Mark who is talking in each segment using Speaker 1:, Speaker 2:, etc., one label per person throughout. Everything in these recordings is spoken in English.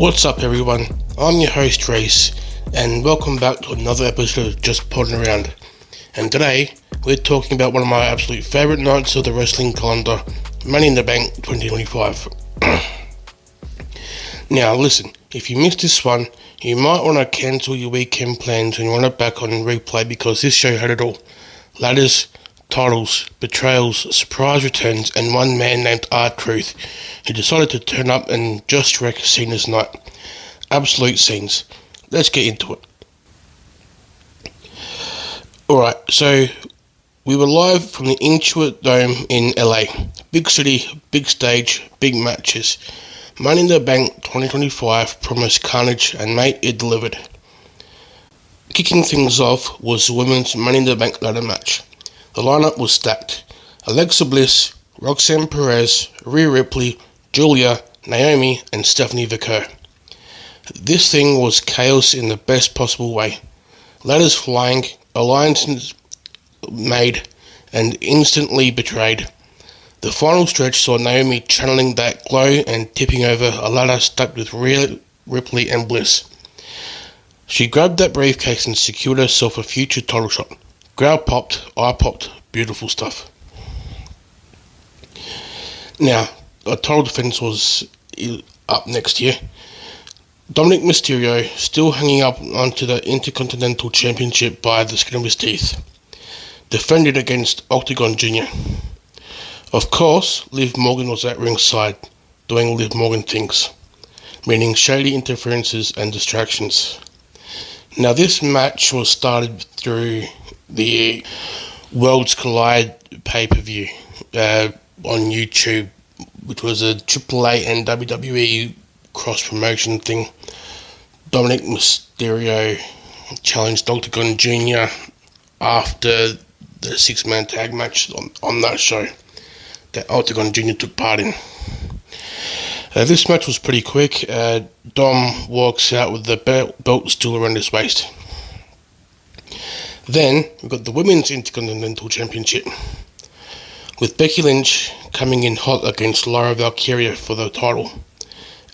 Speaker 1: What's up, everyone? I'm your host, Race, and welcome back to another episode of Just Podding Around. And today, we're talking about one of my absolute favourite nights of the wrestling calendar, Money in the Bank 2025. Now, listen, if you missed this one, you might want to cancel your weekend plans and run it back on replay because this show had it all. Ladders, titles, betrayals, surprise returns, and one man named R-Truth who decided to turn up and just wreck Cena's night. Absolute scenes. Let's get into it. Alright, so we were live from the Intuit Dome in LA. Big city, big stage, big matches. Money in the Bank 2025 promised carnage, and mate, it delivered. Kicking things off was the women's Money in the Bank ladder match. The lineup was stacked. Alexa Bliss, Roxanne Perez, Rhea Ripley, Julia, Naomi, and Stephanie Vaquer. This thing was chaos in the best possible way. Ladders flying, alliances made, and instantly betrayed. The final stretch saw Naomi channeling that glow and tipping over a ladder stuck with Rhea Ripley and Bliss. She grabbed that briefcase and secured herself a future title shot. Crowd popped, I popped, beautiful stuff. Now, a title defense was up next year. Dominic Mysterio still hanging up onto the Intercontinental Championship by the skin of his teeth. Defended against Octagon Jr. Of course, Liv Morgan was at ringside, doing Liv Morgan things, meaning shady interferences and distractions. Now, this match was started through the Worlds Collide pay-per-view on YouTube, which was a AAA and WWE cross-promotion thing. Dominic Mysterio challenged Octagon Jr. after the six-man tag match on that show that Octagon Jr. took part in. This match was pretty quick. Dom walks out with the belt still around his waist. Then we've got the Women's Intercontinental Championship, with Becky Lynch coming in hot against Lyra Valkyria for the title.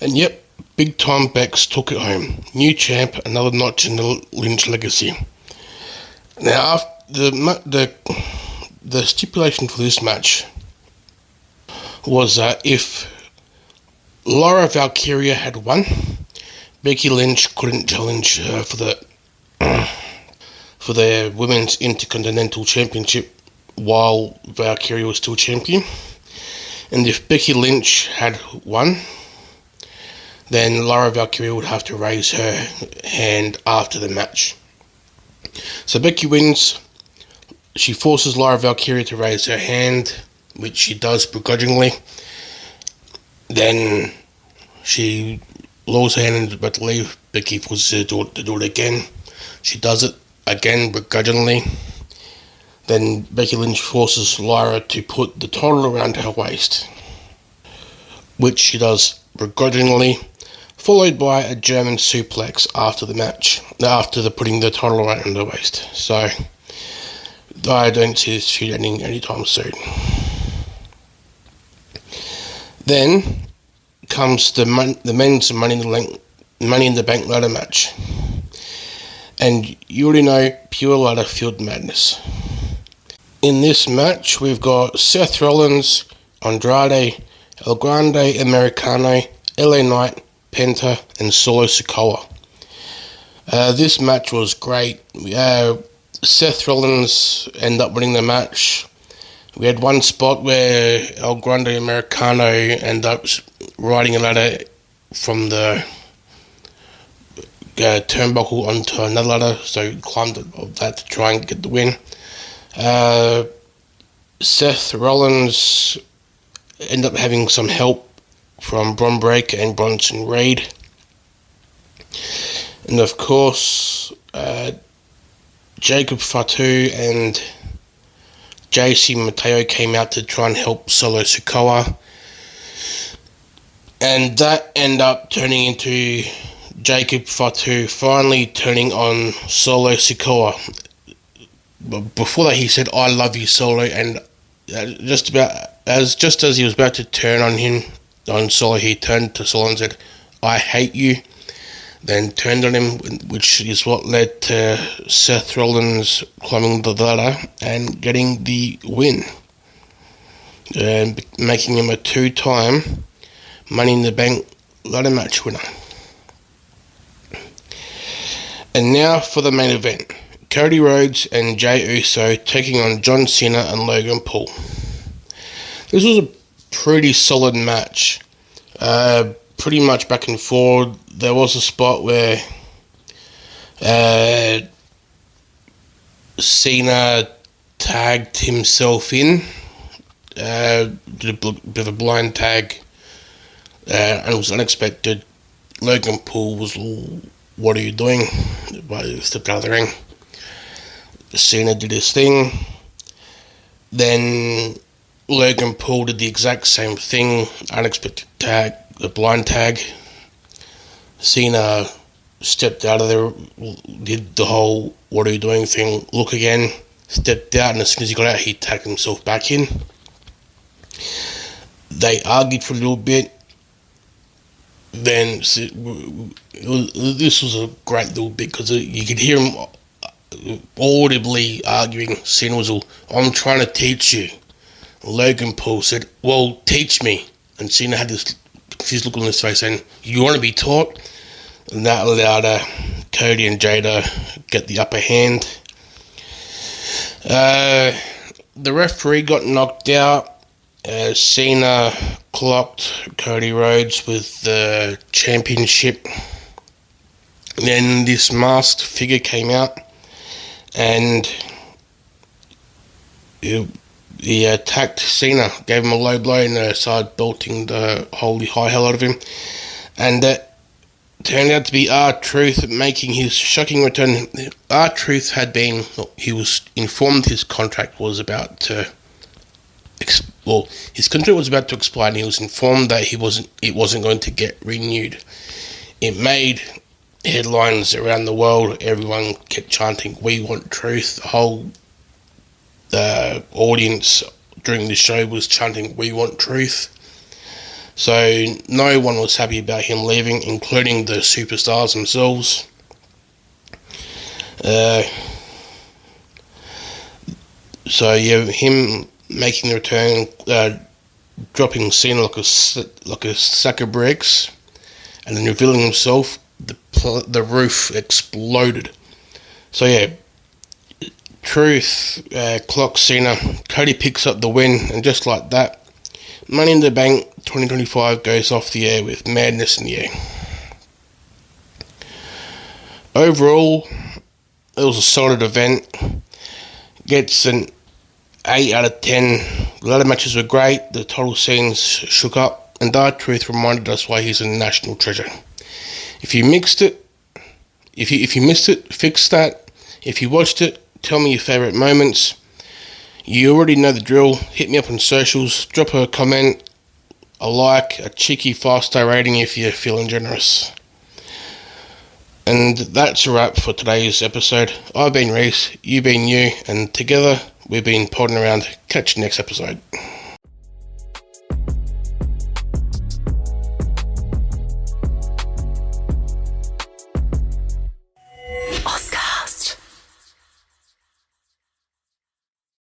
Speaker 1: And yep, big time Bex took it home. New champ, another notch in the Lynch legacy. Now, after the stipulation for this match was that if Lyra Valkyria had won, Becky Lynch couldn't challenge her for the Women's Intercontinental Championship while Valkyria was still champion. And if Becky Lynch had won, then Lyra Valkyria would have to raise her hand after the match. So Becky wins. She forces Lyra Valkyria to raise her hand, which she does begrudgingly. Then she lowers her hand and is about to leave. Becky forces her to do it again. She does it again begrudgingly. Then Becky Lynch forces Lyra to put the title around her waist, which she does begrudgingly, followed by a German suplex after the match, after putting the title around her waist. So I don't see this feud ending anytime soon. Then comes the men's Money in the Bank ladder match. And you already know, pure ladder field madness. In this match, we've got Seth Rollins, Andrade, El Grande Americano, LA Knight, Penta, and Solo Sikoa. This match was great. Seth Rollins ended up winning the match. We had one spot where El Grande Americano ended up riding a ladder from the turnbuckle onto another ladder, so he climbed that to try and get the win. Seth Rollins ended up having some help from Bron Breakker and Bronson Reed. And of course, Jacob Fatu and JC Mateo came out to try and help Solo Sikoa. And that ended up turning into Jacob Fatu finally turning on Solo Sikoa. But before that, he said, "I love you, Solo," and just as he was about to turn on Solo, he turned to Solo and said, "I hate you," then turned on him, which is what led to Seth Rollins climbing the ladder and getting the win, making him a 2-time Money in the Bank ladder match winner. And now for the main event. Cody Rhodes and Jey Uso taking on John Cena and Logan Paul. This was a pretty solid match. Pretty much back and forward. There was a spot where Cena tagged himself in, did a bit of a blind tag, and it was unexpected. Logan Paul was, "What are you doing?" But he stepped out of the ring. Cena did his thing. Then Logan Paul did the exact same thing, unexpected tag, a blind tag. Cena stepped out of there, did the whole "what are you doing" thing, look again, stepped out, and as soon as he got out, he tagged himself back in. They argued for a little bit. Then this was a great little bit because you could hear him audibly arguing. Cena was all, "I'm trying to teach you." Logan Paul said, "Well, teach me." And Cena had this confused look on his face saying, "You want to be taught?" And that allowed Cody and Jey to get the upper hand. The referee got knocked out. Cena clocked Cody Rhodes with the championship. Then this masked figure came out and he attacked Cena, gave him a low blow and started belting the holy high hell out of him. And that turned out to be R-Truth making his shocking return. R-Truth he was informed his contract was about to his contract was about to expire, and he was informed that it wasn't going to get renewed. It made headlines around the world. Everyone kept chanting, "We want truth." The whole audience during the show was chanting, "We want truth." So no one was happy about him leaving, including the superstars themselves. Him making the return, dropping Cena like a sack of bricks, and then revealing himself, the roof exploded. So Truth clocks Cena. Cody picks up the win, and just like that, Money in the Bank 2025 goes off the air with madness in the air. Overall, it was a solid event. Gets an 8 out of 10. The ladder matches were great. The title scenes shook up, and R-Truth reminded us why he's a national treasure. If you missed it, fix that. If you watched it, tell me your favourite moments. You already know the drill. Hit me up on socials. Drop a comment, a like, a cheeky 5-star rating if you're feeling generous. And that's a wrap for today's episode. I've been Reese, you've been you, and together we've been podding around. Catch you next episode.